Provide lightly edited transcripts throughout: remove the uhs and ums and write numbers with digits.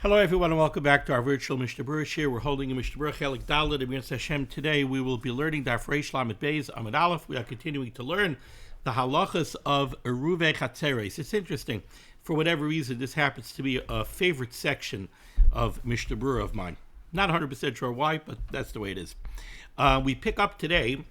Hello, everyone, and welcome back to our virtual Mishnah Berurah here. We're holding a Mishnah Berurah Chelik Dalet. Against Hashem today, we will be learning Daf Reish Lamed Beis Amud Aleph. We are continuing to learn the halachas of Eruvei Chatzeres. It's interesting. For whatever reason, this happens to be a favorite section of Mishnah Berurah of mine. Not 100% sure why, but that's the way it is. We pick up today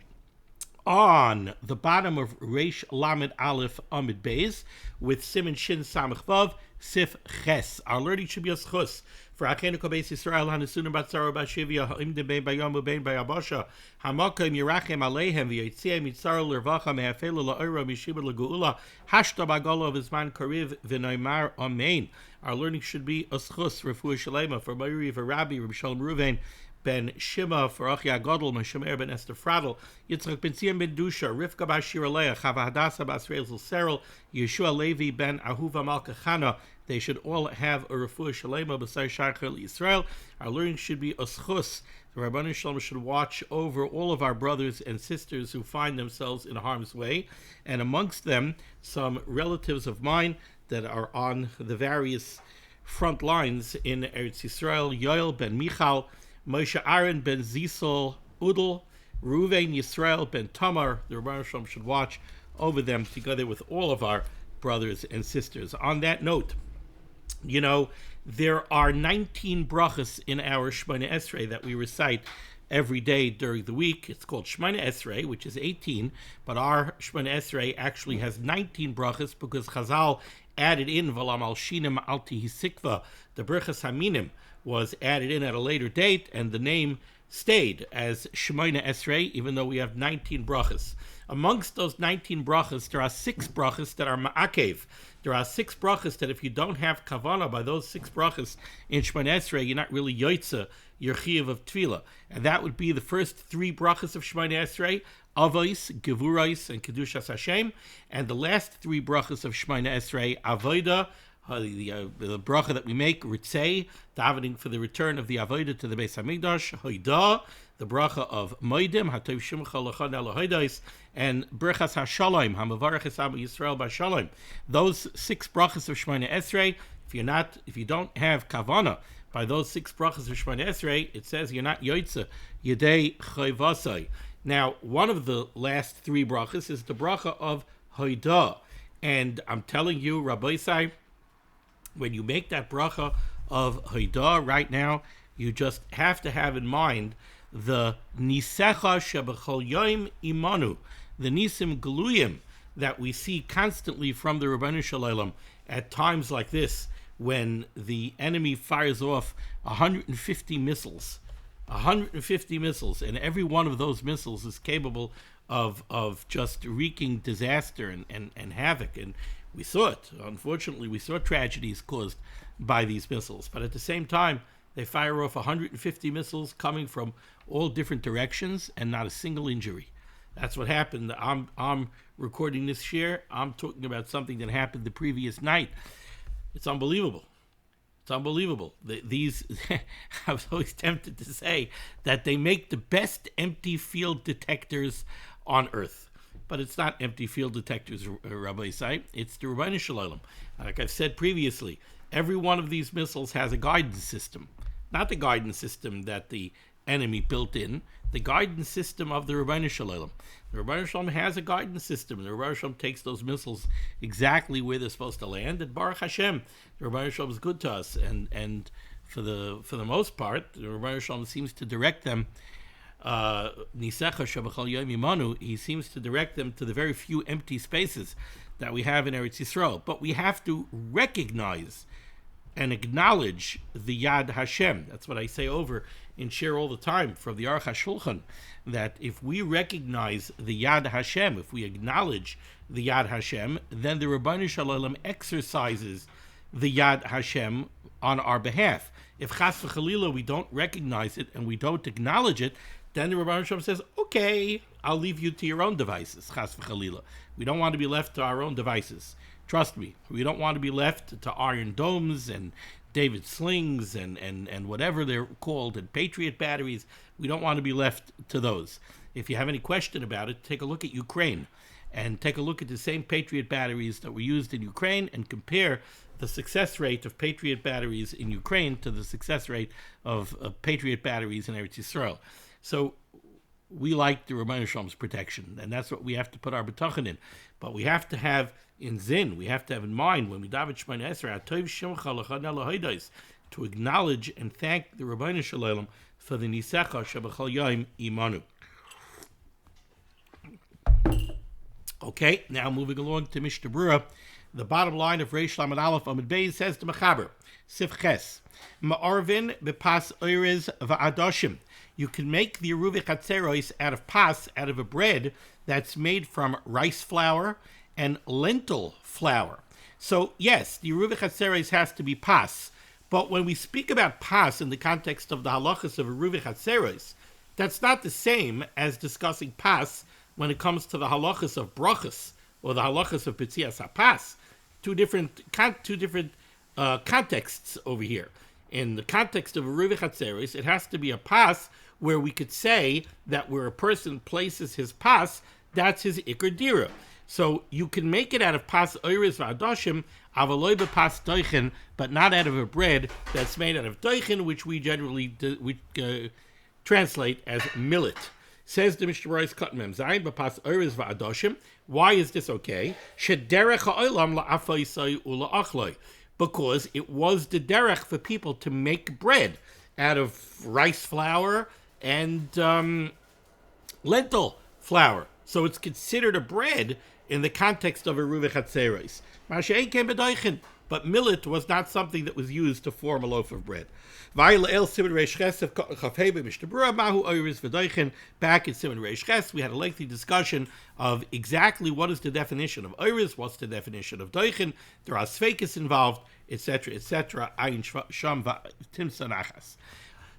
on the bottom of Reish Lamed Aleph Amud Beis with Siman Shin Samach Vav Sif Ches. Our learning should be a schus for Achenu Kobeis Yisrael Hanasunim Batzaro Bashivia Ha'imdim Bein Bayamu Bein Bayabasha Hamakim Yerachem Aleihem V'Yitzei Mitzar L'Rvacha Me'afelu La'Oira Mishiba L'Geula Hashta Bagolo V'Zman Kariv V'Noimar Amen. Our learning should be a schus Refuah Shalema for Mayri V'Rabbi Reb Shalom Ruvain Ben Shima for Achia Godel, Meshamer ben Esther Fradel, Yitzchak ben Tzion ben Dusha, Rivka Bashir Aleah, Chava Hadassah bas Rezel Serel, Yeshua Levi ben Ahuva Malka Chana. They should all have a refuah shalema b'sai shachar Yisrael. Our learning should be a schus. The Rabbanan Shalom should watch over all of our brothers and sisters who find themselves in harm's way, and amongst them some relatives of mine that are on the various front lines in Eretz Yisrael. Yoel ben Michal, Moshe Aaron ben Zisol Udel, Ruvain Yisrael ben Tamar. The Rabbanan Shalom should watch over them together with all of our brothers and sisters. On that note, you know, there are 19 brachas in our Shemona Esrei that we recite every day during the week. It's called Shemona Esrei, which is 18, but our Shemona Esrei actually has 19 brachas because Chazal added in V'lam al shinim al tihisikva. The brachas haminim was added in at a later date, and the name stayed as Shemona Esrei, even though we have 19 brachas. Amongst those 19 brachas, there are 6 brachas that are ma'akev. There are 6 brachas that if you don't have kavanah by those 6 brachas in Shemona Esrei, you're not really yoitza, your chiyuv of tefillah. And that would be the first 3 brachas of Shemona Esrei, avos, gevurais, and kedushas Hashem. And the last 3 brachas of Shemona Esrei, avoda, the bracha that we make, ritzei, davening for the return of the avodah to the Beis Hamikdash, hoidah, the bracha of moedim, hatov shimcha lachon elohidais, and brachas hashalom, hamavarach esam Yisrael b'shalom. Those 6 brachas of Shemona Esrei, if you don't have kavanah by those 6 brachas of Shemona Esrei, it says you're not yoitza yedei chayvasai. Now, one of the last 3 brachas is the bracha of hoidah, and I'm telling you, Rabbi Isai, when you make that bracha of hoidah right now, you just have to have in mind the nisecha shebechol yom imanu, the nisim gluyim that we see constantly from the Rabbanan Shalom at times like this, when the enemy fires off 150 missiles, and every one of those missiles is capable of just wreaking disaster and havoc. And we saw it. Unfortunately, we saw tragedies caused by these missiles. But at the same time, they fire off 150 missiles coming from all different directions and not a single injury. That's what happened. I'm recording this share. I'm talking about something that happened the previous night. It's unbelievable. It's unbelievable. These, I was always tempted to say that they make the best empty field detectors on Earth. But it's not empty field detectors, Rabbi Isai. It's the Rabbanan Shalom. Like I've said previously, every one of these missiles has a guidance system. Not the guidance system that the enemy built in, the guidance system of the Rabbanan Shalom. The Rabbanan Shalom has a guidance system. The Rabbanan Shalom takes those missiles exactly where they're supposed to land. And Baruch Hashem, the Rabbanan Shalom is good to us. And for the most part, the Rabbanan Shalom seems to direct them. He seems to direct them to the very few empty spaces that we have in Eretz Yisrael. But we have to recognize and acknowledge the Yad Hashem. That's what I say over and share all the time from the Aruch HaShulchan, that if we recognize the Yad Hashem, if we acknowledge the Yad Hashem, then the Rabbanan Shalom exercises the Yad Hashem on our behalf. If Chas v'Chalila we don't recognize it and we don't acknowledge it, then the Rabbanan Shalom says, okay, I'll leave you to your own devices, Chas v'Chalila. We don't want to be left to our own devices. Trust me, we don't want to be left to Iron Domes and David Slings and whatever they're called, and Patriot batteries. We don't want to be left to those. If you have any question about it, take a look at Ukraine and take a look at the same Patriot batteries that were used in Ukraine and compare the success rate of Patriot batteries in Ukraine to the success rate of Patriot batteries in Eretz Yisrael. So we like the Ribbono Shel Olam's protection, and that's what we have to put our betachon in. But we have to have in zin, we have to have in mind when we daven Shemona Esrei, Atov Shemcha L'chad Eloheidos, to acknowledge and thank the Ribbono Shel Olam for the Nisecha Shebechol Yom Imanu. Okay, now moving along to Mishnah Berurah. The bottom line of Reish Lamed Aleph Amud Beis says to Mechaber, Sif Ches, Ma'arvin bepas oirez va'adoshim. You can make the Eruvei Chatzeros out of pas, out of a bread that's made from rice flour and lentil flour. So yes, the Eruvei Chatzeros has to be pas, but when we speak about pas in the context of the halachas of Eruvei Chatzeros, that's not the same as discussing pas when it comes to the halachas of brachas or the halachas of B'tzias HaPas. Two different contexts over here. In the context of Eruvei Chatzeros, it has to be a pas where we could say that where a person places his pas, that's his ikar dira. So you can make it out of pas oirez v'adoshim, avaloi b'pas doichen, but not out of a bread that's made out of doichen, which we generally translate as millet. Says the Mishnah Berurah Cut Mem Zayin b'pas oirez v'adoshim. Why is this okay? Shederech ha'olam la'afaisai ula'achloi. Because it was the derech for people to make bread out of rice flour and lentil flour. So it's considered a bread in the context of Eruvei Chatzeros. But millet was not something that was used to form a loaf of bread. Back in Siman Reish Ches, we had a lengthy discussion of exactly what is the definition of oirez, what's the definition of doichen. There are sveikis involved, etc., etc. Ayin sham timsa nachas.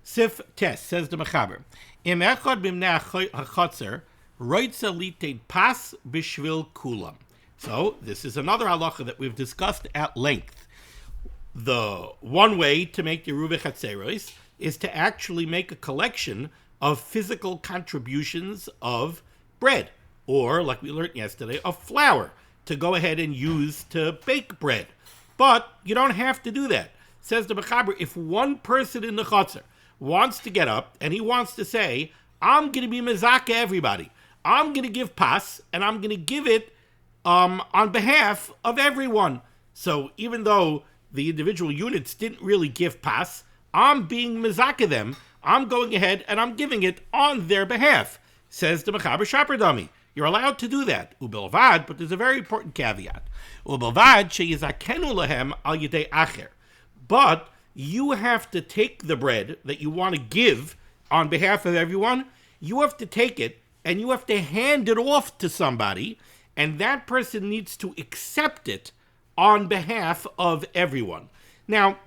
Sif tes says the Mechaber. Im echad b'mnei hachotzer roitza litain pas b'shvil kulam. So this is another halacha that we've discussed at length. The one way to make the Eruvei Chatzeros is to actually make a collection of physical contributions of bread, or, like we learned yesterday, of flour, to go ahead and use to bake bread. But you don't have to do that. Says the Mechaber, if one person in the Chotzer wants to get up and he wants to say, I'm going to be mezaka everybody. I'm going to give pas, and I'm going to give it on behalf of everyone. So even though the individual units didn't really give pas, I'm being mezaka them. I'm going ahead and I'm giving it on their behalf. Says the Mechaber Shaper Dami. You're allowed to do that. Ubelvad, but there's a very important caveat. Ubelvad sheyizakenu lahem al yedei acher. But you have to take the bread that you want to give on behalf of everyone. You have to take it and you have to hand it off to somebody, and that person needs to accept it on behalf of everyone. Now,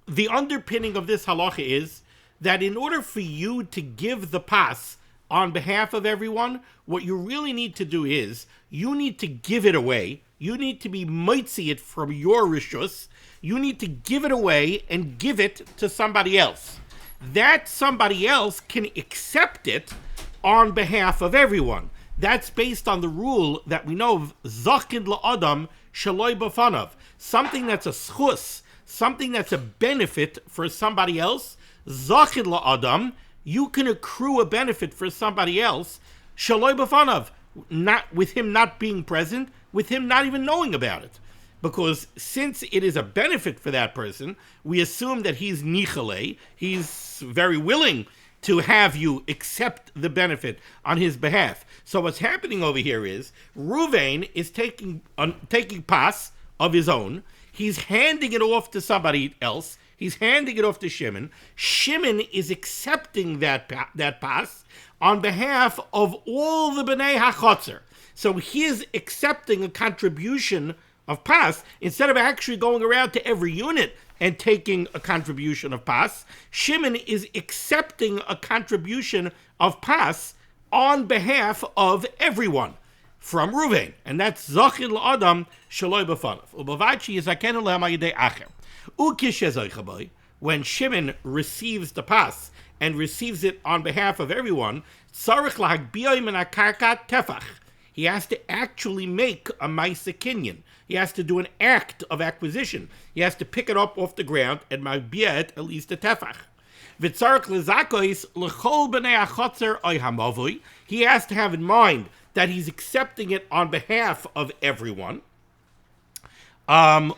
the underpinning of this halacha is that in order for you to give the pas on behalf of everyone, what you really need to do is you need to give it away. You need to be mitzi it from your rishus. You need to give it away and give it to somebody else. That somebody else can accept it on behalf of everyone. That's based on the rule that we know of Zachin la'adam shaloi b'fanav. Something that's a schus, something that's a benefit for somebody else. Zachin la'adam, you can accrue a benefit for somebody else. Shaloi b'fanav, not with him not being present, with him not even knowing about it. Because since it is a benefit for that person, we assume that he's nichale, he's very willing to have you accept the benefit on his behalf. So what's happening over here is Ruvain is taking pas of his own. He's handing it off to somebody else. He's handing it off to Shimon. Shimon is accepting that pas on behalf of all the Bnei HaChotzer. So he is accepting a contribution of pas instead of actually going around to every unit and taking a contribution of pas. Shimon is accepting a contribution of pas on behalf of everyone from Ruvain, and that's Zachin la'adam shaloi b'fanav. Ubavachi yizakenu lehem al yedei acher. Ukishe zoichaboy, when Shimon receives the pas and receives it on behalf of everyone, tzarich lahagbiyoy min hakarka tefach. He has to actually make a ma'aseh kinyan. He has to do an act of acquisition. He has to pick it up off the ground and magbiah it at least a tefach. He has to have in mind that he's accepting it on behalf of everyone. So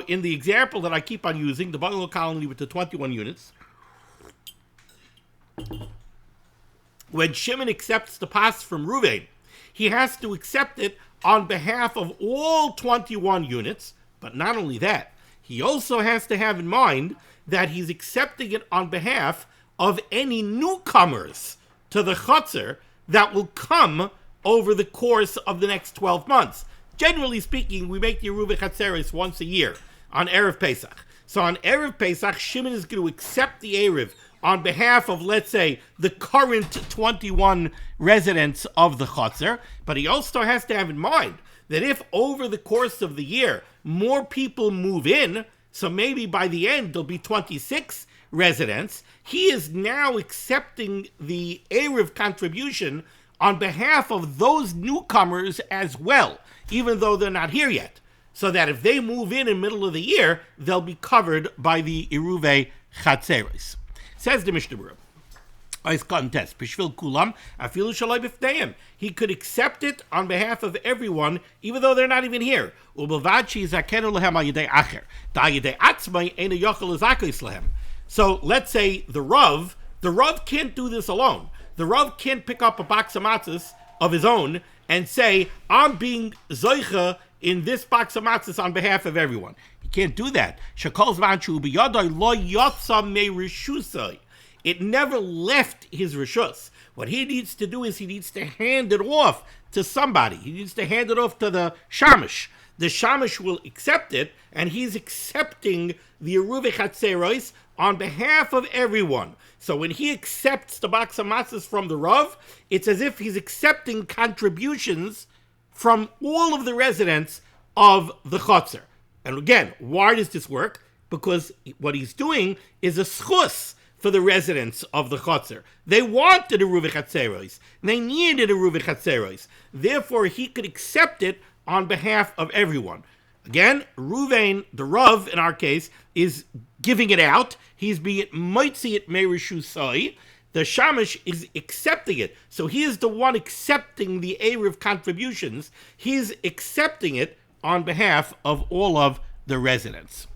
in the example that I keep on using, the bungalow colony with the 21 units, when Shimon accepts the pas from Reuven, he has to accept it on behalf of all 21 units, but not only that, he also has to have in mind that he's accepting it on behalf of any newcomers to the chutzner that will come over the course of the next 12 months. Generally speaking, we make the Eruv Chatzeros once a year on Erev Pesach. So on Erev Pesach, Shimon is going to accept the Erev on behalf of, let's say, the current 21 residents of the chutzner, but he also has to have in mind that if over the course of the year more people move in, so maybe by the end there'll be 26 residents, he is now accepting the Erev contribution on behalf of those newcomers as well, even though they're not here yet, so that if they move in the middle of the year, they'll be covered by the Eruv Chatzeros. Says the Mishnah Berurah, he could accept it on behalf of everyone, even though they're not even here. So let's say the Rav can't do this alone. The Rav can't pick up a box of matzahs of his own and say, I'm being zoicha in this box of matzahs on behalf of everyone. He can't do that. It never left his rishus. What he needs to do is he needs to hand it off to somebody. He needs to hand it off to the shamish. The shamish will accept it, and he's accepting the Eruv Chatzeros on behalf of everyone. So when he accepts the box of matzahs from the Rav, it's as if he's accepting contributions from all of the residents of the chutzner. And again, why does this work? Because what he's doing is a schus for the residents of the chutzner. They wanted a Eruv Chatzeros. They needed a Eruv Chatzeros. Therefore, he could accept it on behalf of everyone. Again, Reuven, the Rav in our case, is giving it out. He's being moitzi it merishusai. The shamish is accepting it. So he is the one accepting the Erev contributions. He's accepting it on behalf of all of the residents.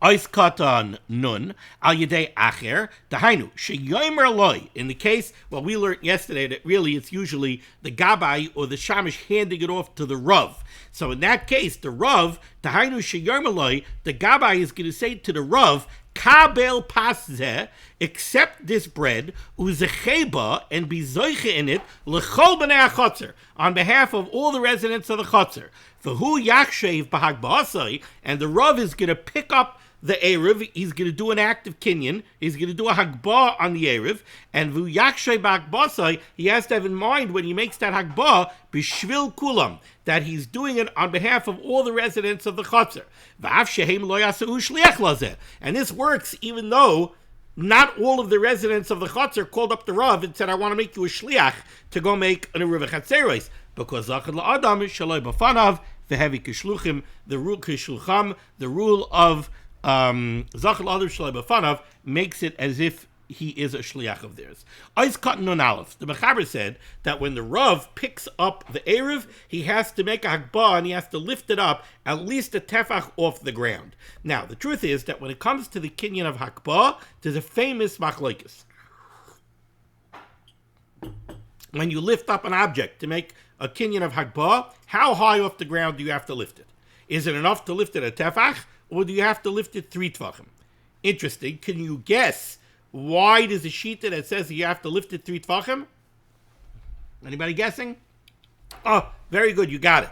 Ois katan nun al yedei acher dahainu sheyomer loy. In the case, well, we learned yesterday that really it's usually the gabai or the shamish handing it off to the Rav. So in that case, the Rav dahainu sheyomer loy, the gabai is going to say to the Rav, kabel paszeh, accept this bread uzecheba and be zoiche in it lechol b'nei chutzner, on behalf of all the residents of the chutzner. For who yakshev b'hagbasai, and the Rav is going to pick up the Erev, he's going to do an act of kinyan, he's going to do a hagbah on the Erev, and vu yakshay b'hagbasai, he has to have in mind when he makes that hagbah, b'shvil kulam, that he's doing it on behalf of all the residents of the chutzner. V'af shehem lo yaseu shliach lazeh. And this works even though not all of the residents of the chutzner called up the Rav and said, I want to make you a shliach to go make an Eruv Chatzeros, because zachad la'adam shaloi b'fanav v'hevi kishluchim, the rule kishlucham, the rule of Zachal Adar Shalai B'fanav makes it as if he is a shliach of theirs. Ois Katan Nun Aleph. The Mechaber said that when the Rav picks up the Erev, he has to make a hagbah and he has to lift it up at least a tefach off the ground. Now, the truth is that when it comes to the kinyan of hagbah, there's a famous machlokes. When you lift up an object to make a kinyan of hagbah, how high off the ground do you have to lift it? Is it enough to lift it a tefach, or do you have to lift it 3 tvachim? Interesting. Can you guess why there's a shita that says you have to lift it 3 tvachim? Anybody guessing? Oh, very good. You got it.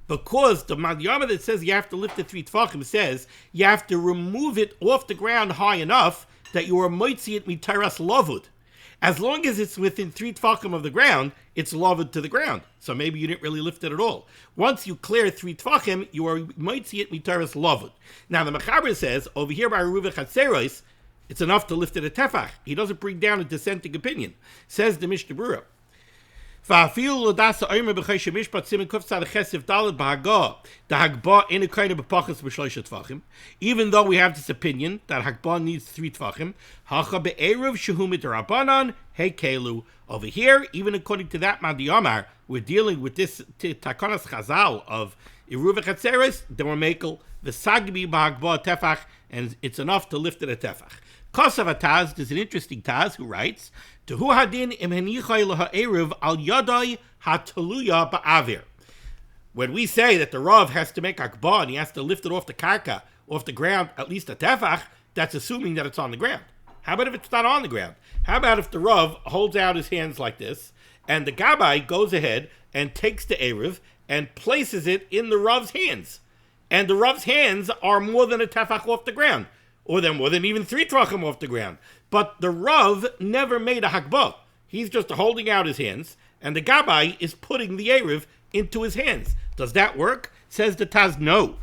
Because the Madhyama that says you have to lift it 3 tvachim says you have to remove it off the ground high enough that you are moitzi it mitaras lavud. As long as it's within 3 tvachim of the ground, it's lavud to the ground. So maybe you didn't really lift it at all. Once you clear 3 tvachim, you are moitzi it mitaras lavud. Now the Mechaber says over here by Eruv Chatzeros, it's enough to lift it a tefach. He doesn't bring down a dissenting opinion. Says the Mishnah Berurah, Even though we have disappointed that Hagbah needs 3 tvachim, over here, even according to that Madiyamar, we're dealing with this Takanas Chazal of Eruv Chatzeres, then we're making the Sagbi B'Hagbah Tefach, and it's enough to lift it a Tefach. Kosav Taz, there's an interesting Taz who writes, Tehu hadin im henichai laha'eruv al yadai hataluya ba'avir. When we say that the Rav has to make Hagbah and he has to lift it off the karka, off the ground, at least a tefach, that's assuming that it's on the ground. How about if it's not on the ground? How about if the Rav holds out his hands like this, and the Gabbai goes ahead and takes the Eruv and places it in the Rav's hands, and the Rav's hands are more than a tefach off the ground, or they're more than even 3 tvachim off the ground. But the Rav never made a Hagbah. He's just holding out his hands, and the Gabbai is putting the Eruv into his hands. Does that work? Says the Taz, no.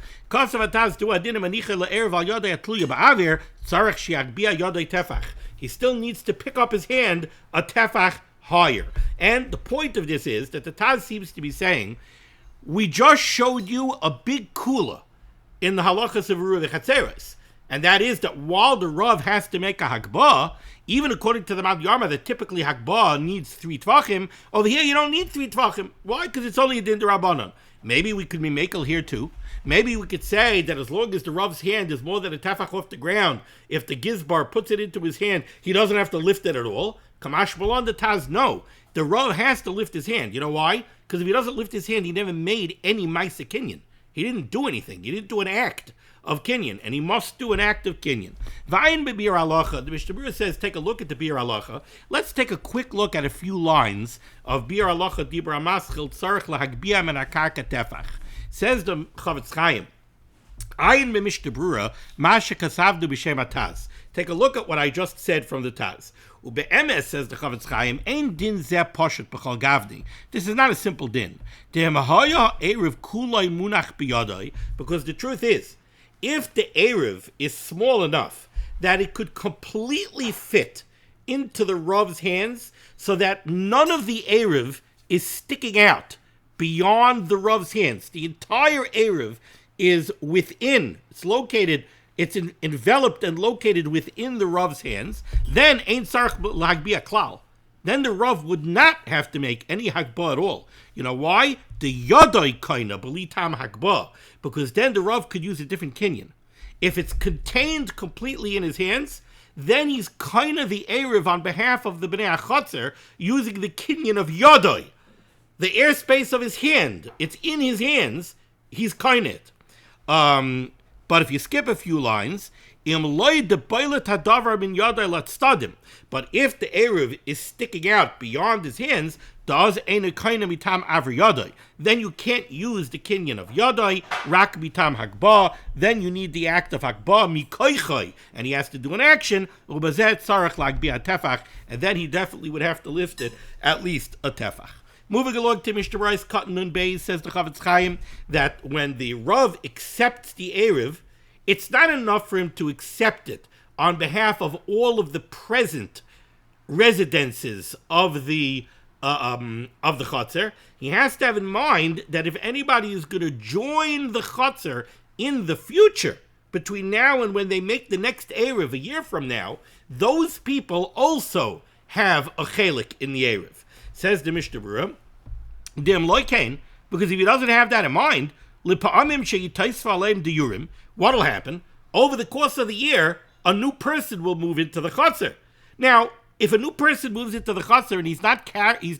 He still needs to pick up his hand a tefach higher. And the point of this is that the Taz seems to be saying, we just showed you a big kula in the halachas of Eruv Chatzeres. And that is that while the Rav has to make a Hagbah, even according to the Mad Yarma, that typically Hagbah needs 3 tvachim, over here you don't need 3 tvachim. Why? Because it's only a din d'Rabbanan. Maybe we could be makel here too. Maybe we could say that as long as the Rav's hand is more than a tefach off the ground, if the Gizbar puts it into his hand, he doesn't have to lift it at all. Kamash Malon the Taz, no. The Rav has to lift his hand. You know why? Because if he doesn't lift his hand, he never made any Maisa Kinyan. He didn't do anything. He didn't do an act of Kinyan, and he must do an act of Kinyan. V'ayin be'bir halacha, the Mishnah Berurah says, take a look at the bir halacha. Let's take a quick look at a few lines of bir halacha dibra maschil tzarech lahagbia men hakarka tefach. Says the Chavetz Chaim, ayin be'Mishnah Berurah, masha kasavdu b'shem ataz. Take a look at what I just said from the Taz. Ube'emes, says the Chavetz Chaim, ein din zeh poshet b'chol gavdi. This is not a simple din. De'emahaya erev kulay munach b'yadai, because the truth is, if the Eruv is small enough that it could completely fit into the Rav's hands so that none of the Eruv is sticking out beyond the Rav's hands, the entire Eruv is within, it's enveloped and located within the Rav's hands, then Ein Sarach L'Hagbia Klal. Then the Rav would not have to make any Hagbah at all. You know why? The Yadai Kaina B'litam Hagbah. Because then the Rav could use a different Kinyan. If it's contained completely in his hands, then he's Kaina the Erev on behalf of the Bnei HaChatzer using the Kinyan of Yadai. The airspace of his hand, it's in his hands, he's Kaina it. But if you skip a few lines, but if the Eruv is sticking out beyond his hands, then you can't use the Kinyan of Yadai, rak mitam Hagbah, then you need the act of Hagbah, mikoichai, and he has to do an action, and then he definitely would have to lift it at least a tefach. Moving along to Mishnah Berurah's Katan Nun Beis, says the Chavetz Chaim, that when the Rav accepts the Eruv, it's not enough for him to accept it on behalf of all of the present residences of the Chatzar. He has to have in mind that if anybody is going to join the Chatzar in the future, between now and when they make the next Eruv a year from now, those people also have a chelik in the Eruv. Says the Mishnah Berurah, because if he doesn't have that in mind, what'll happen? Over the course of the year, a new person will move into the Chatzar. Now, if a new person moves into the Chatzar and he's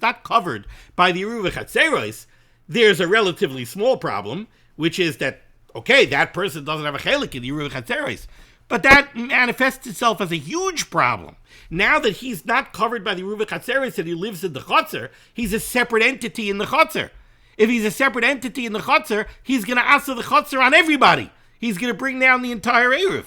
not covered by the Eruv Chatzeros, there's a relatively small problem, which is that, okay, that person doesn't have a chelik in the Eruv Chatzeros. But that manifests itself as a huge problem. Now that he's not covered by the Eruv Chatzeros and he lives in the Chatzar, he's a separate entity in the Chatzar. If he's a separate entity in the Chatzar, he's going to asa the Chatzar on everybody. He's going to bring down the entire Eruv.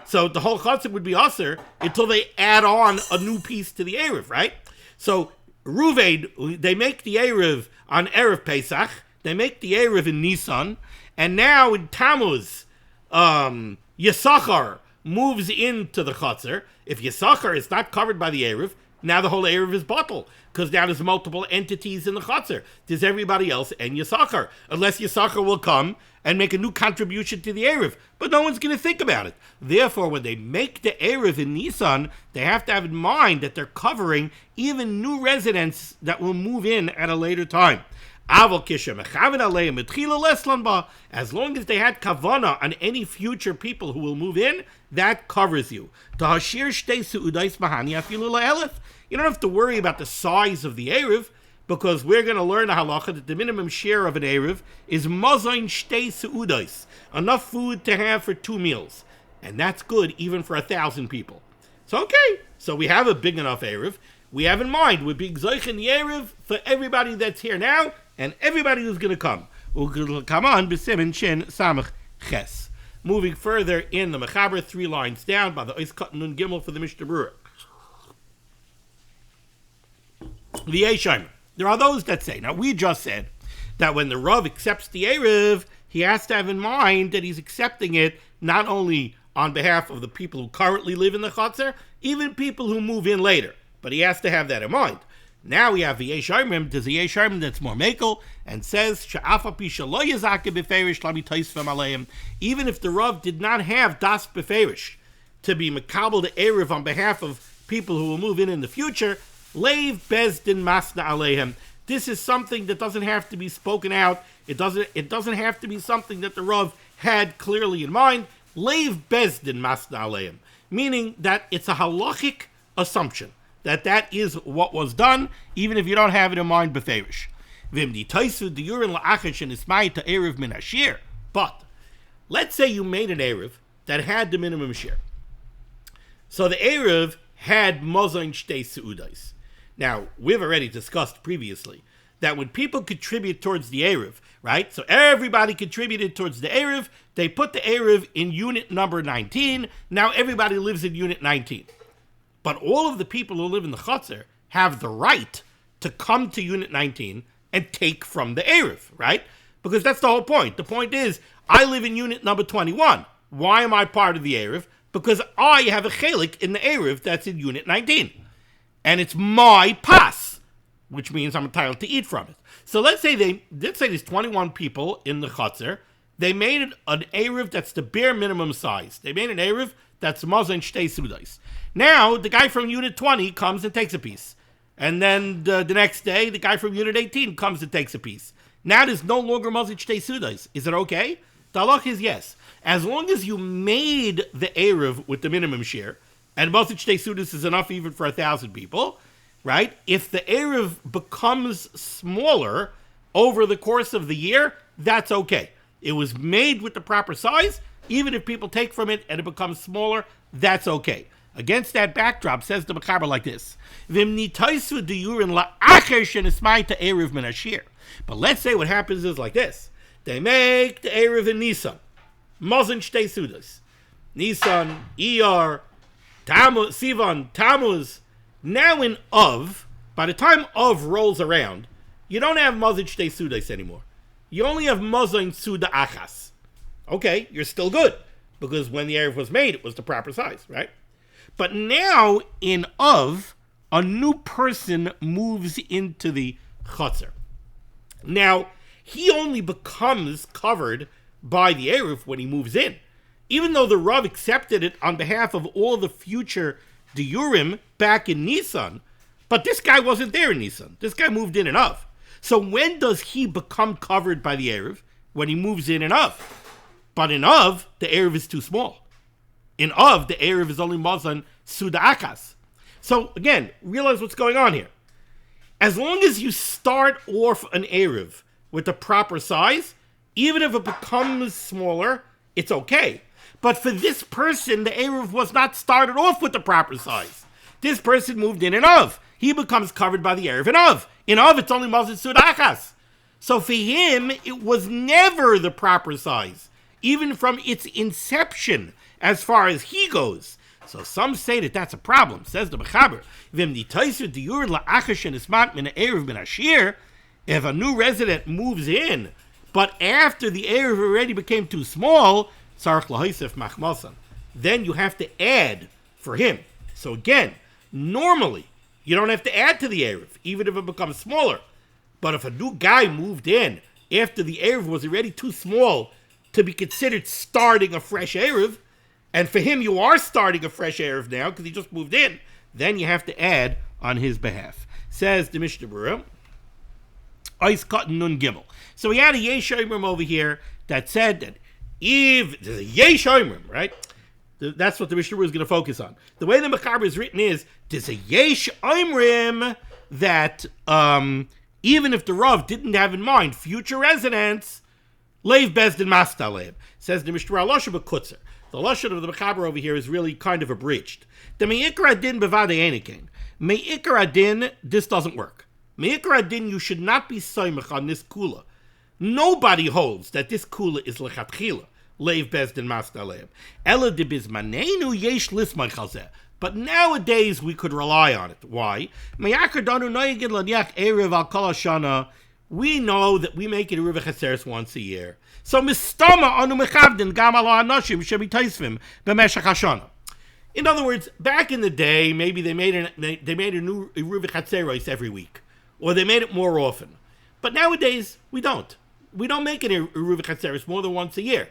So the whole Chatzar would be aser until they add on a new piece to the Eruv, right? So Ruvain, they make the Eruv on Erev Pesach, they make the Eruv in Nisan, and now in Tammuz, Yisachar moves into the Chatzar. If Yisachar is not covered by the Eruv, Now the whole Erev is bottled, because now there's multiple entities in the Chatzar. There's everybody else and Yisachar, unless Yisachar will come and make a new contribution to the Erev. But no one's going to think about it. Therefore, when they make the Erev in Nisan, they have to have in mind that they're covering even new residents that will move in at a later time. As long as they had kavana on any future people who will move in, that covers you. You don't have to worry about the size of the Erev, because we're going to learn the halacha that the minimum share of an Erev is mazayin shtei seudais, enough food to have for 2 meals. And that's good even for 1,000 people. So okay, so we have a big enough Erev. We have in mind, we're being zoich in the Erev for everybody that's here now, and everybody who's going to come. We'll come on, b'simin shin samach ches. Moving further in the Mechaber, 3 lines down, by the Ois Kat Nun Gimel for the Mishnah Berurah. The Yeshayim. There are those that say, now we just said that when the Rav accepts the Erev, he has to have in mind that he's accepting it not only on behalf of the people who currently live in the Chatzar, even people who move in later. But he has to have that in mind. Now we have the Yeshayim, there's a Yeshayim that's more mekel, and says, even if the Rav did not have das beferish to be makabel the Erev on behalf of people who will move in the future, leiv bezdin masna alehem. This is something that doesn't have to be spoken out. It doesn't have to be something that the Rav had clearly in mind. Leiv bezdin masna alehem, meaning that it's a halachic assumption that is what was done, even if you don't have it in mind beferish. But let's say you made an Erev that had the minimum share. So the Erev had mazayin shtei seudais. Now, we've already discussed previously that when people contribute towards the Erev, right? So everybody contributed towards the Erev. They put the Erev in unit number 19. Now everybody lives in unit 19. But all of the people who live in the Chatzar have the right to come to unit 19 and take from the Erev, right? Because that's the whole point. The point is, I live in unit number 21. Why am I part of the Erev? Because I have a chelik in the Erev that's in unit 19. And it's my pas, which means I'm entitled to eat from it. So let's say there's 21 people in the Chatzar. They made an Erev that's the bare minimum size. They made an Erev that's mazayin shtei sudais. Now, the guy from Unit 20 comes and takes a piece. And then the next day, the guy from Unit 18 comes and takes a piece. Now there's no longer mazayin shtei sudais. Is it okay? The halach is yes. As long as you made the Erev with the minimum share, and mazayin shtei sudais is enough even for 1,000 people, right? If the Erev becomes smaller over the course of the year, that's okay. It was made with the proper size. Even if people take from it and it becomes smaller, that's okay. Against that backdrop, says the Mechaber like this. But let's say what happens is like this. They make the Erev in Nisan. Mazayin shtei sudais. Nisan, Iyar, Tammuz, Sivan, Tammuz. Now in Av, by the time Av rolls around, you don't have mazayin shtei sudais anymore. You only have mazayin suda achas. Okay, you're still good, because when the Erev was made, it was the proper size, right? But now, in Av, a new person moves into the Chatzar. Now, he only becomes covered by the Erev when he moves in. Even though the Rav accepted it on behalf of all the future Diurim back in Nisan, but this guy wasn't there in Nisan. This guy moved in Av. So when does he become covered by the Erev? When he moves in Av. But in Av, the Erev is too small. In Av, the Erev is only mazayin suda akas. So again, realize what's going on here. As long as you start off an Erev with the proper size, even if it becomes smaller, it's okay. But for this person, the Erev was not started off with the proper size. This person moved in Av. He becomes covered by the Erev in Av. In Av, it's only mazayin suda akas. So for him, it was never the proper size, even from its inception, as far as he goes. So some say that that's a problem. Says the Mechaber, if a new resident moves in, but after the Erev already became too small, then you have to add for him. So again, normally, you don't have to add to the Erev, even if it becomes smaller. But if a new guy moved in after the Erev was already too small to be considered starting a fresh Erev, and for him you are starting a fresh Erev now because he just moved in, then you have to add on his behalf. Says the Mishnah Berurah, Ois Cotton Nun Gimel. So we had a Yesh Oimrim over here that said that if there's a Yesh Oimrim, right? That's what the Mishnah Berurah is going to focus on. The way the Mechaber is written is, there's a Yesh Oimrim that even if the Rav didn't have in mind future residents, Leiv Bezdin Mastalev. Says the Mishnah Berurah, Lashon B'Kutzer. The Lashon of the Mechaber over here is really kind of abridged. The Me'ikar Adin B'Vadei Einikin. Me'ikar Adin, this doesn't work. Me'ikar Adin, you should not be soymech on this kula. Nobody holds that this kula is lechatchila. Leiv Bezdin Mastalev. Ela de Bizmanenu Yesh Lismay Chazeh. But nowadays we could rely on it. Why? We know that we make it a Ruva Chaseres once a year. So mistama anu mechavdin gam ala anashim shemitaisvim b'meshach hashana. In other words, back in the day, maybe they made a new Ruva Chaseres every week, or they made it more often. But nowadays we don't. We don't make it a Ruva Chaseres more than once a year,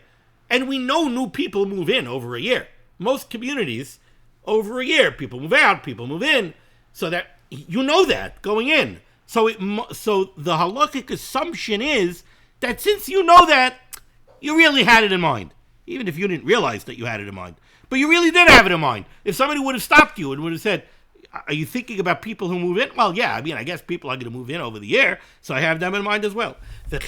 and we know new people move in over a year. Most communities, over a year, people move out, people move in, so that you know that going in. So the halakhic assumption is that since you know that, you really had it in mind, even if you didn't realize that you had it in mind. But you really did have it in mind. If somebody would have stopped you and would have said, are you thinking about people who move in? Well, yeah, I mean, I guess people are going to move in over the year, so I have them in mind as well. The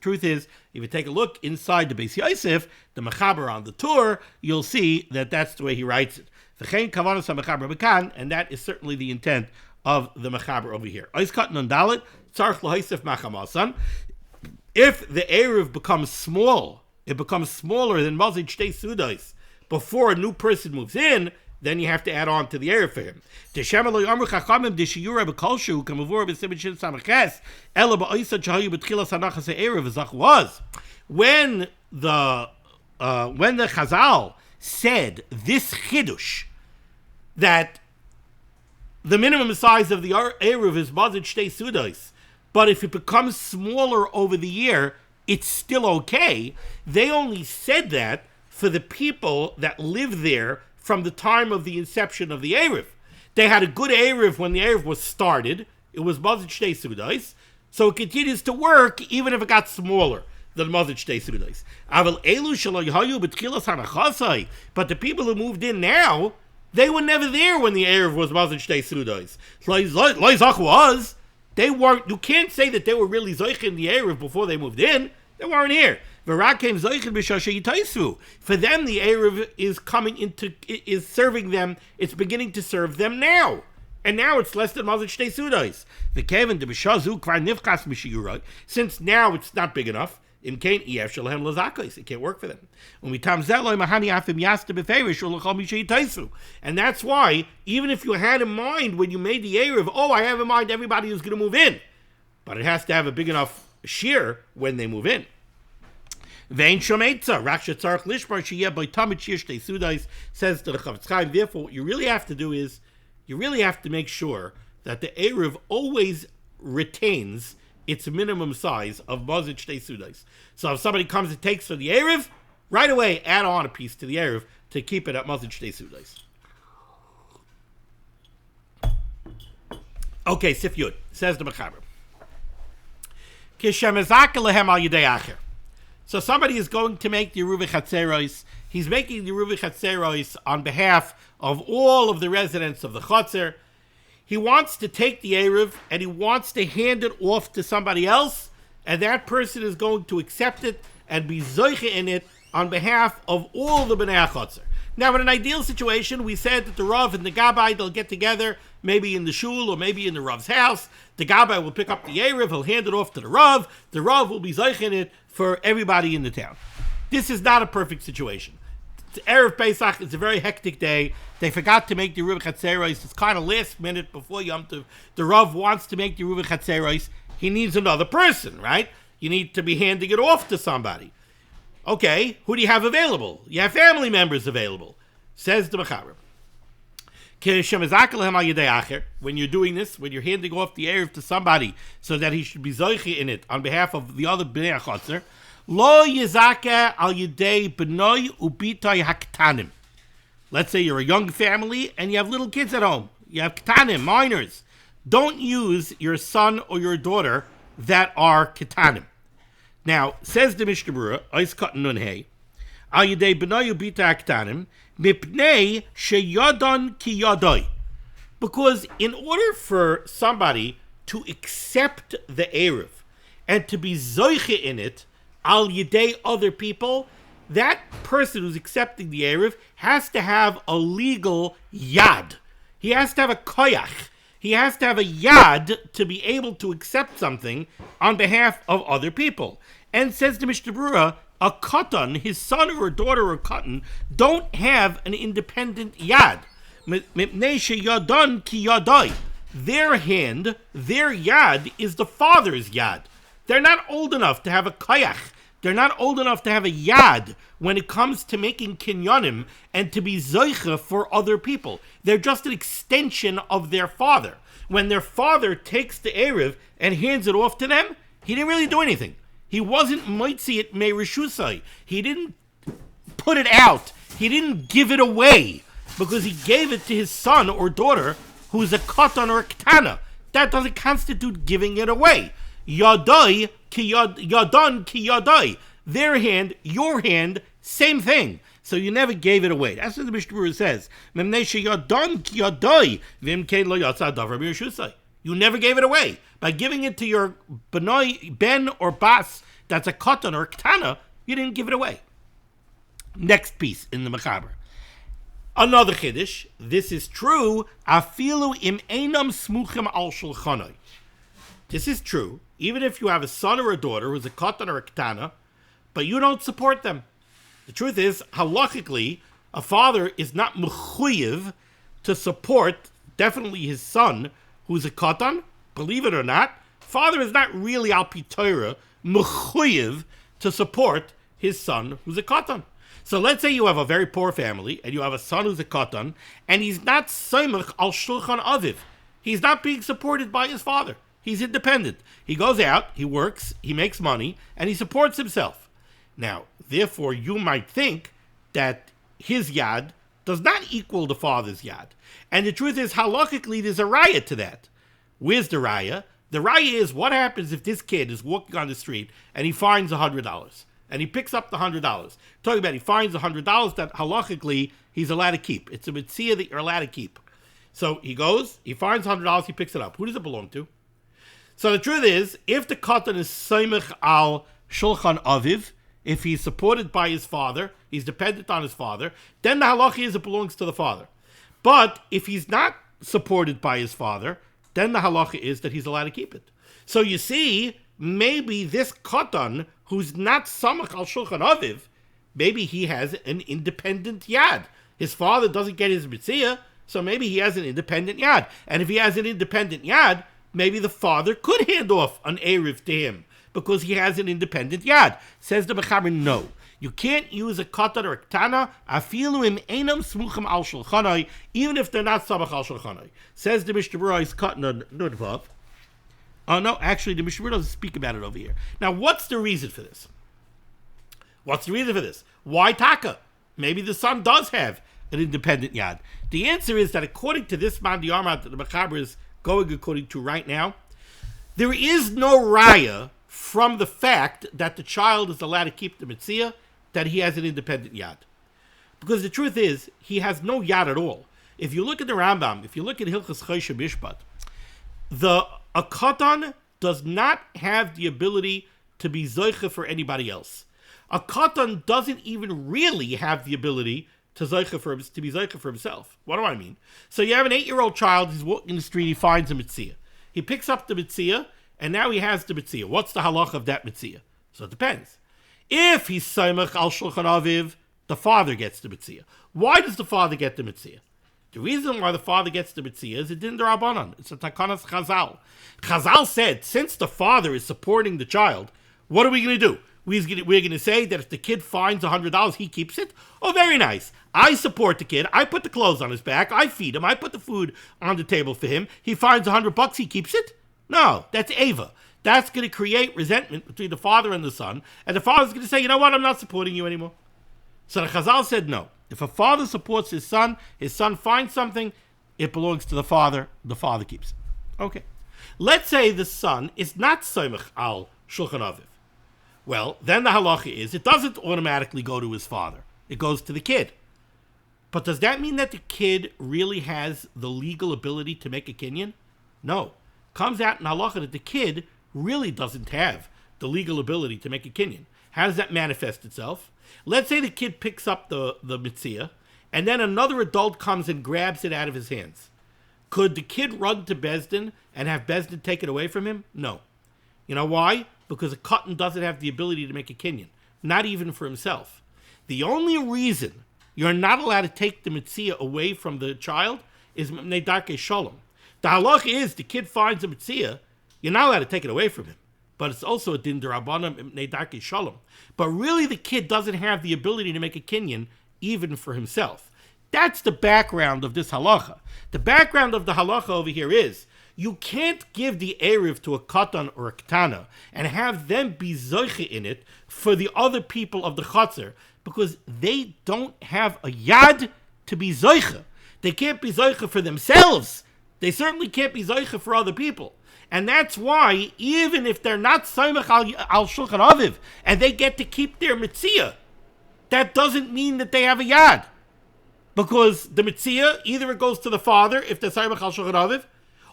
truth is, if you take a look inside the Beis Yosef, the Mechaber on the tour, you'll see that that's the way he writes it. And that is certainly the intent of the Mechaber over here. If the Erev becomes small, it becomes smaller than Mazid Shtei Sudais before a new person moves in, then you have to add on to the Erev for him. When the Chazal said this Chidush, that the minimum size of the Erev is Mazid Shtei Sudais, but if it becomes smaller over the year, it's still okay. They only said that for the people that live there from the time of the inception of the Erev. They had a good Erev when the Erev was started. It was Mazid Shtei Sudais, so it continues to work even if it got smaller than Mazid Shtei Sudais. But the people who moved in now, they were never there when the Erev was Mazid Shtei Sudais. Loizach was. They weren't. You can't say that they were really zoich in the Erev before they moved in. They weren't here. For them, the Erev is serving them. It's beginning to serve them now, and now it's less than Mazid Shtei Sudais. Since now it's not big enough, it can't work for them. And that's why, even if you had in mind when you made the Erev, I have in mind everybody who's going to move in, but it has to have a big enough shear when they move in. Says to the Chavetz Chaim, therefore what you really have to do is, you really have to make sure that the Erev always retains its minimum size of Mazid Shtei Sudais. So if somebody comes and takes for the Erev, right away add on a piece to the Erev to keep it at Mazid Shtei Sudais. Okay, Sif Yud, says the Mechaber. So somebody is going to make the Eruv Chatzeros. He's making the Eruv Chatzeros on behalf of all of the residents of the Chatzer. He wants to take the Erev and he wants to hand it off to somebody else, and that person is going to accept it and be zoiche in it on behalf of all the Bnei HaChatzer. Now, in an ideal situation, we said that the Rav and the Gabbai, they'll get together, maybe in the shul or maybe in the Rav's house. The Gabbai will pick up the Erev, he'll hand it off to the Rav will be zoiche in it for everybody in the town. This is not a perfect situation. It's Erev Pesach, it's a very hectic day. They forgot to make the Eruv Chatzeros. It's kind of last minute before Yom Tov. The Rav wants to make the Eruv Chatzeros. He needs another person, right? You need to be handing it off to somebody. Okay, who do you have available? You have family members available. Says the Mechaber. When you're doing this, when you're handing off the Erev to somebody so that he should be zoiche in it on behalf of the other bnei achotzer, lo yizaka al yedei b'noi ubitoi haktanim. Let's say you're a young family and you have little kids at home. You have ketanim, minors. Don't use your son or your daughter that are ketanim. Now, says the Mishnah Berurah, Ois Katan Nun Hey, al yedei b'noi ubitoi haktanim, mipnei sheyodon ki yodoi. Because in order for somebody to accept the Erev and to be zoiche in it, al yedei other people, that person who's accepting the Erev has to have a legal yad. He has to have a koyach. He has to have a yad to be able to accept something on behalf of other people. And says the Mishnah Berurah, a katan, his son or daughter or katan, don't have an independent yad. Their hand, their yad, is the father's yad. They're not old enough to have a koyach. They're not old enough to have a yad when it comes to making kinyanim and to be zoiche for other people. They're just an extension of their father. When their father takes the Erev and hands it off to them, he didn't really do anything. He wasn't moitzi it me rishusai. He didn't put it out. He didn't give it away because he gave it to his son or daughter who's a katan or a ketana. That doesn't constitute giving it away. Yadai ki yadan ki yadai. Their hand, your hand, same thing. So you never gave it away. That's what the Mishnah Berurah says. Yadan ki yadai vim kein lo yatsa davar b'rishusai. You never gave it away. By giving it to your ben or bas, that's a katan or a ketana, you didn't give it away. Next piece in the Mechaber. Another chiddush. This is true. Afilu im einam smuchim al shulchanoi. This is true, even if you have a son or a daughter who's a katan or a ketana, but you don't support them. The truth is, halachically, a father is not mechuyev to support definitely his son who's a katan. Believe it or not, father is not really al pi Torah mechuyev to support his son who's a katan. So let's say you have a very poor family and you have a son who's a katan, and he's not soimach al shulchan aviv. He's not being supported by his father. He's independent. He goes out, he works, he makes money, and he supports himself. Now, therefore, you might think that his yad does not equal the father's yad. And the truth is, halachically, there's a raya to that. Where's the raya? The raya is what happens if this kid is walking on the street and he finds $100. And he picks up the $100. Talking about he finds $100 that halachically he's allowed to keep. It's a mitzvah that you're allowed to keep. So he goes, he finds $100, he picks it up. Who does it belong to? So the truth is, if the katan is soimach al shulchan aviv, if he's supported by his father, he's dependent on his father, then the halacha is it belongs to the father. But if he's not supported by his father, then the halacha is that he's allowed to keep it. So you see, maybe this katan, who's not samach al shulchan aviv, maybe he has an independent yad. His father doesn't get his mitzvah, so maybe he has an independent yad. And if he has an independent yad, maybe the father could hand off an Erev to him because he has an independent yad. Says the Mechaber, no. You can't use a katan or a ketana, afilu im einam smuchim al shulchanai, even if they're not samach al shulchanai. Says the Mishnah Berurah is katan on Nudvav. Oh, no, actually, the Mishnah Berurah doesn't speak about it over here. Now, what's the reason for this? What's the reason for this? Why taka? Maybe the son does have an independent yad. The answer is that according to this man, the Armat that the Mechaber is going according to right now, there is no raya from the fact that the child is allowed to keep the mitzvah that he has an independent yad. Because the truth is, he has no yad at all. If you look at the Rambam, if you look at Hilchas Choshe Mishpat, a katan does not have the ability to be zoiche for anybody else. A katan doesn't even really have the ability to be zoiche for himself. What do I mean? So you have an 8-year-old child, he's walking in the street, he finds a mitzvah. He picks up the mitzvah, and now he has the mitzvah. What's the halach of that mitzvah? So it depends. If he's soimach al shulchan aviv, the father gets the mitzvah. Why does the father get the mitzvah? The reason why the father gets the mitzvah is a din d'Rabbanan. It's a takanas Chazal. Chazal said, since the father is supporting the child, what are we going to do? We're going to say that if the kid finds $100, he keeps it? Oh, very nice. I support the kid. I put the clothes on his back. I feed him. I put the food on the table for him. He finds $100, he keeps it? No, that's Ava. That's going to create resentment between the father and the son. And the father's going to say, you know what, I'm not supporting you anymore. So the Chazal said no. If a father supports his son finds something, it belongs to the father keeps it. Okay. Let's say the son is not Soimach al Shulchan Aviv. Well, then the halacha is, it doesn't automatically go to his father. It goes to the kid. But does that mean that the kid really has the legal ability to make a kinyan? No. Comes out in halacha that the kid really doesn't have the legal ability to make a kinyan. How does that manifest itself? Let's say the kid picks up the mitzvah, and then another adult comes and grabs it out of his hands. Could the kid run to Bezdin and have Bezdin take it away from him? No. You know why? Because a katan doesn't have the ability to make a kinyan, not even for himself. The only reason you're not allowed to take the mitzvah away from the child is mipnei darkei shalom. The halacha is the kid finds a mitzvah, you're not allowed to take it away from him. But it's also a din d'Rabbanan mipnei darkei shalom. But really the kid doesn't have the ability to make a kinyan even for himself. That's the background of this halacha. The background of the halacha over here is, you can't give the erev to a katan or a ketana and have them be zoche in it for the other people of the chatzar, because they don't have a yad to be zoche. They can't be zoche for themselves. They certainly can't be zoche for other people. And that's why, even if they're not soimach al shulchan aviv and they get to keep their mitzvah, that doesn't mean that they have a yad. Because the mitzvah, either it goes to the father if they're soimach al shulchan aviv,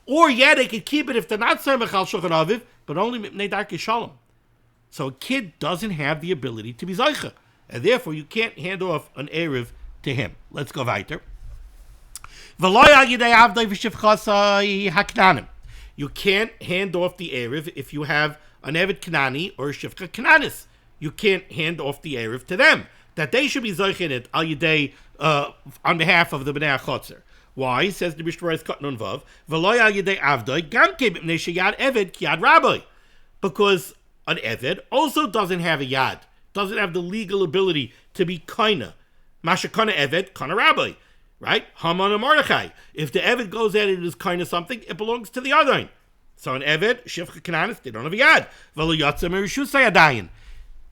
or they could keep it if they're not soimach al shulchan aviv, but only mipnei darkei shalom. So a kid doesn't have the ability to be zoche, and therefore you can't hand off an erev to him. Let's go weiter. You can't hand off the erev if you have an eved kanani or a shivcha kananis. You can't hand off the erev to them, that they should be zoche in it al yidei on behalf of the bnei achotzer. Why? Says the Mishnah Berurah Katan Vav, v'lo al yidei avdoi gam ke mipnei sheyad eved ki yad rabbi, because an eved also doesn't have a yad, doesn't have the legal ability to be kaina. Masha kana eved kana rabbi, right? Haman and Mordechai. If the eved goes at it as kaina something, it belongs to the other. So an eved shivcha kananis, they don't have a yad. V'lo yatsa merishusay adayin.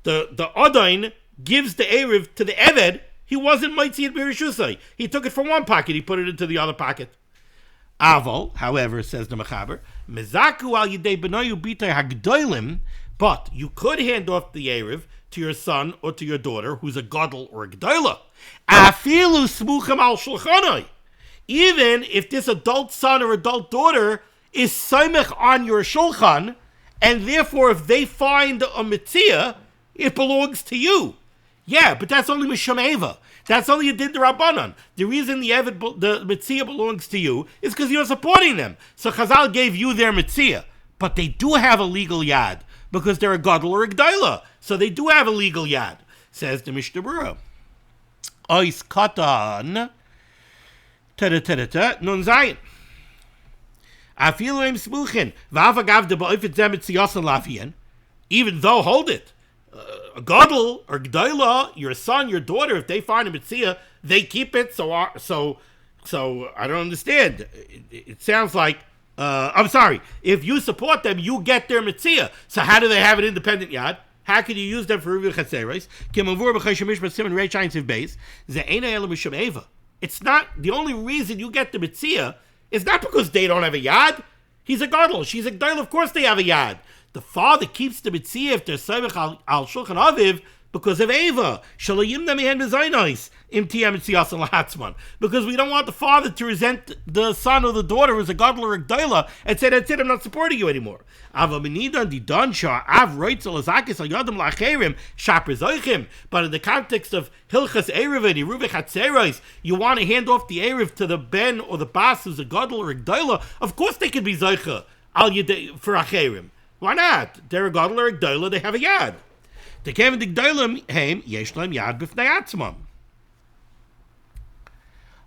The adayin gives the erev to the eved. He wasn't mitzi at Bereshusai. He took it from one pocket, he put it into the other pocket. Aval, however, says the Mechaber, Mezaku al yidei benoyu bitay hagdoilim, but you could hand off the erev to your son or to your daughter, who's a gadol or a gdoila. Afilu smuchim al shulchanai. Even if this adult son or adult daughter is soimech on your shulchan, and therefore if they find a mitzvah, it belongs to you. Yeah, but that's only Misham Eva. That's only a din d'Rabbanan. The reason the mitzvah belongs to you is because you're supporting them. So Chazal gave you their mitzvah, but they do have a legal yad because they're a gadol or a gdaila. So they do have a legal yad. Says the Mishnah Berurah. Ois katan nun zayin. Afilu im smuchin v'avagav de ba'ifet zeh mitziyasan lafiyen. Even though, hold it, a gadol or gdaila, your son, your daughter, if they find a mitzvah, they keep it. So I don't understand. It sounds like I'm sorry. If you support them, you get their mitzvah. So how do they have an independent yad? How can you use them for review chatzeros? It's not the only reason you get the mitzvah is not because they don't have a yad. He's a gadol. She's a gdaila. Of course they have a yad. The father keeps the mitzvah if they're soimech al shulchan aviv because of Eva. Because we don't want the father to resent the son or the daughter who's a gadol or a gdaila and say, that's it, I'm not supporting you anymore. But in the context of Hilchas Erev and Yeruvei Chatzeros, you want to hand off the Erev to the ben or the bas who's a gadol or a gdaila. Of course they can be zoicha al yedei for acherim. Why not? They're a gadol or a gdaila, they have a yad. The kevin the gdailim heim yesh laim yad b'fnei atzmam.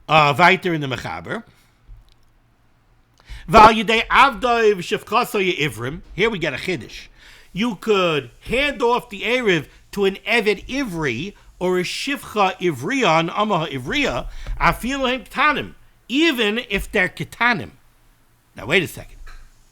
Weiter in the Mechaber. Val yedei avdoi v'shefchaso ye'ivrim. Here we get a chiddush. You could hand off the Erev to an Eved Ivri or a Shivcha Ivriya, an Amaha Ivriya, afilu ketanim, even if they're ketanim. Now wait a second.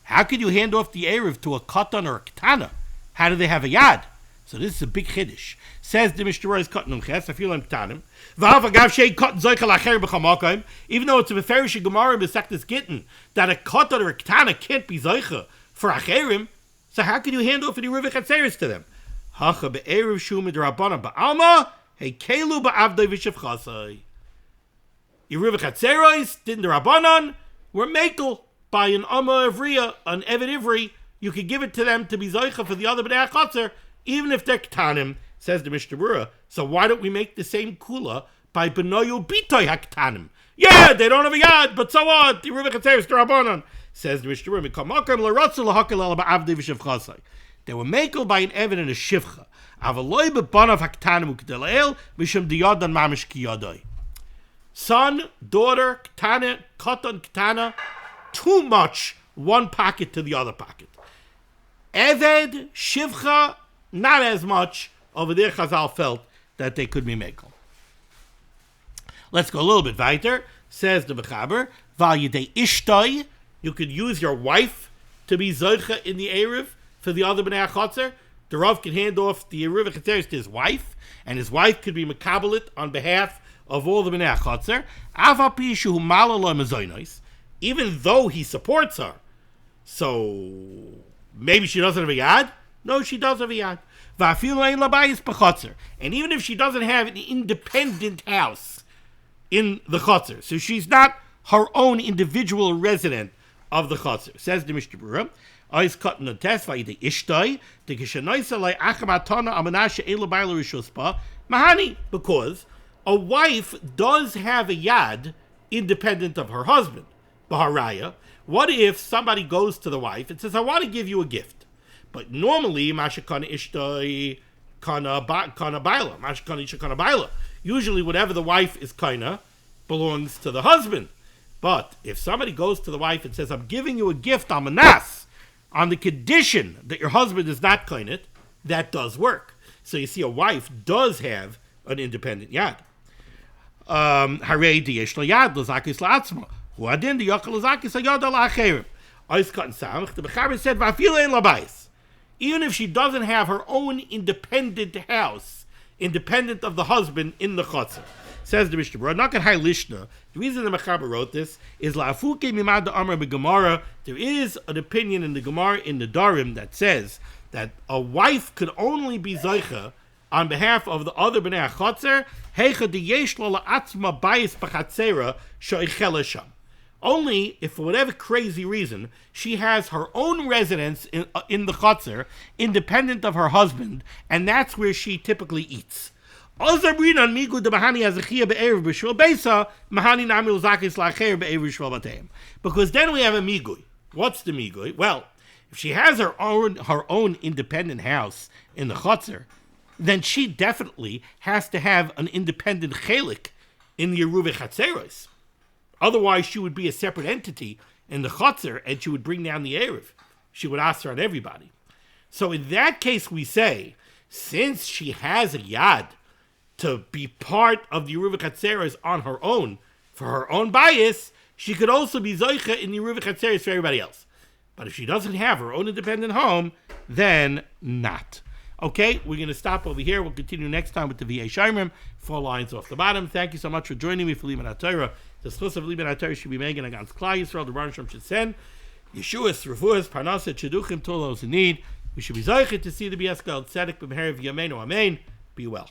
How could you hand off the Erev to a katan or a ketana? How do they have a yad? So this is a big chiddush. Says the Mishnah Berurah is katan ches, afilu ketanim. V'havav shei katan zoichel acher b'chamakim. Even though it's a meferish gemara in Masechtas Gittin that a katan or a ketana can't be zoicha for acherim, so how can you hand off any Ruvei Chatzeres to them? Hacha be'erev shu midrabanan ba'alma hekelu ba'avdei v'shevchasai. Your Ruvei Chatzeres din derabanan were mekel by an Amma Ivriya, an Eved Ivri. You could give it to them to be zoicha for the other b'nei hachatzer, even if they're ketanim, says the Mishnah Berurah. So why don't we make the same kula by benoyu bitoy haketanim? Yeah, they don't have a yad, but so what? The Ruvei Chatzeres derabanan. Says the Mishnah Berurah, they were makel by an Eved and a Shivcha. Son, daughter, ketana, katan, ketana, too much one pocket to the other pocket. Eved, Shivcha, not as much. Over there, Chazal felt that they could be makel. Let's go a little bit weiter. Says the Mechaber, Val Yidei Ishtoi, you could use your wife to be zoicha in the Erev for the other b'nei hachatzer. The Rav can hand off the Ruvei Chatzeres to his wife, and his wife could be mekabelit on behalf of all the b'nei hachatzer. Ava pi shehu malala mezonos, even though he supports her. So maybe she doesn't have a yad. No, she does have a yad. Va'afilu ein labayis b'chatzer, and even if she doesn't have an independent house in the chatzer, so she's not her own individual resident of the Chatzar. Says the Mishnah Berurah, Ois katan the test vayidei ishtoi the kishanoisa lei achamatana amanashe ela ba'ila rishuspa mahani, because a wife does have a yad independent of her husband. Baharaya, what if somebody goes to the wife and says, I want to give you a gift, but normally mashakana ishtoi kana baila, mashakana isha kana baila. Usually whatever the wife is kana belongs to the husband. But if somebody goes to the wife and says, I'm giving you a gift on manas, on the condition that your husband is not kainet, that does work. So you see, a wife does have an independent yad. Harei diyesh lo yad l'zakis la'atzma. Huadin diyochel l'zakis ha'yad la'acherim. Ois katan samach, the Mechaber said, va'afilu ein labayis. Even if she doesn't have her own independent house, independent of the husband in the chutzah. Says the Mishnah Berurah, not high lishna. The reason the Mechaber wrote this is la'afuke mimad da'amar b'gemara. There is an opinion in the Gemara in the Darim that says that a wife could only be zoicha on behalf of the other b'nei hachatzer heicha diyesh lo la'atzma bayis b'chatzera sho'ichel sham. Only if for whatever crazy reason she has her own residence in the chutzner, independent of her husband, and that's where she typically eats. Because then we have a migui. What's the migui? Well, if she has her own independent house in the chutzner, then she definitely has to have an independent chelik in the Ruvei Chatzeres. Otherwise, she would be a separate entity in the chutzner, and she would bring down the Erev. She would answer on everybody. So in that case, we say, since she has a yad to be part of the Ruvei Chatzeres on her own, for her own bias, she could also be zoicha in the Ruvei Chatzeres for everybody else. But if she doesn't have her own independent home, then not. Okay, we're going to stop over here. We'll continue next time with the VA Shairim, 4 lines off the bottom. Thank you so much for joining me for Limud HaTorah. The schus of Limud HaTorah should be making against Klal Yisrael. The Baruch Shem should send Yeshuas, Refuas, Parnasset, Sheduchim to those in need. We should be zoicha to see the B'Yeskel Tzedek B'Meher V'Yameinu. Amen. Be well.